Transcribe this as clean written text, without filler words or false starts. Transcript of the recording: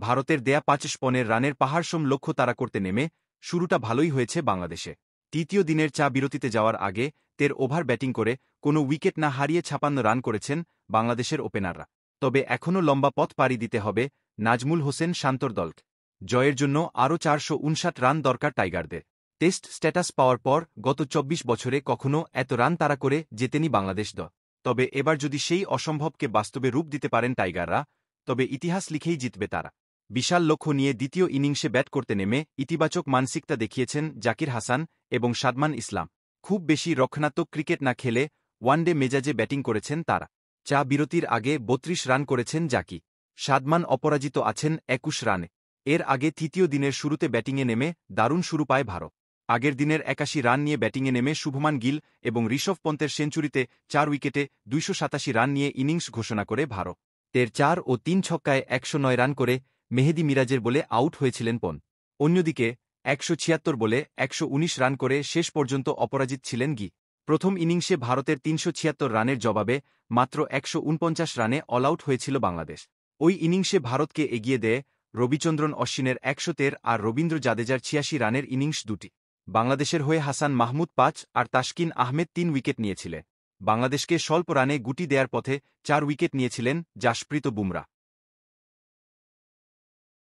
ভারতের দেয়া ৫৫ রানের পাহাড়সম লক্ষ্য তাড়া করতে নেমে শুরুটা ভালোই হয়েছে বাংলাদেশে। তৃতীয় দিনের বিরতিতে যাওয়ার আগে ১৩ ওভার ব্যাটিং করে কোনো উইকেট না হারিয়ে ৫৬ রান করেছেন বাংলাদেশের ওপেনাররা। তবে এখনও লম্বা পথ পাড়ি দিতে হবে নাজমুল হোসেন শান্তর দলকে। জয়ের জন্য আরও ৪৫৯ রান দরকার টাইগারদের। টেস্ট স্ট্যাটাস পাওয়ার পর গত ২৪ বছরে কখনও এত রান তাড়া করে জেতেনি বাংলাদেশ দল। তবে এবার যদি সেই অসম্ভবকে বাস্তবে রূপ দিতে পারেন টাইগাররা, তবে ইতিহাস লিখেই জিতবে তারা। বিশাল লক্ষ্য নিয়ে দ্বিতীয় ইনিংসে ব্যাট করতে নেমে ইতিবাচক মানসিকতা দেখিয়েছেন জাকির হাসান এবং সাদমান ইসলাম। খুব বেশি রক্ষণাত্মক ক্রিকেট না খেলে ওয়ানডে মেজাজে ব্যাটিং করেছেন তারা। বিরতির আগে ৩২ রান করেছেন জাকি। সাদমান অপরাজিত আছেন ২১ রানে। এর আগে তৃতীয় দিনের শুরুতে ব্যাটিংয়ে নেমে দারুণ শুরু পায় ভারত। আগের দিনের ৮১ রান নিয়ে ব্যাটিংয়ে নেমে শুভমান গিল এবং ঋষভ পন্তের সেঞ্চুরিতে ৪ উইকেটে ২৮৭ রান নিয়ে ইনিংস ঘোষণা করে ভারত। ৪ ও ৩ ছক্কায় ১০৯ রান করে মেহেদী মিরাজের বলে আউট হয়েছিলেন পন্ত। অন্যদিকে ১৭৬ বলে ১১৯ রান করে শেষ পর্যন্ত অপরাজিত ছিলেন গি। প্রথম ইনিংসে ভারতের ৩৭৬ রানের জবাবে মাত্র ১৪৯ রানে অলআউট হয়েছিল বাংলাদেশ। ওই ইনিংসে ভারতকে এগিয়ে দেয় রবিচন্দ্রন অশ্বিনের ১১৩ আর রবীন্দ্র জাদেজার ৮৬ রানের ইনিংস দুটি। বাংলাদেশের হয়ে হাসান মাহমুদ ৫ আর তাসকিন আহমেদ ৩ উইকেট নিয়েছিলেন। বাংলাদেশকে স্বল্প রানে গুটি দেয়ার পথে ৪ উইকেট নিয়েছিলেন জাসপ্রীত বুমরা।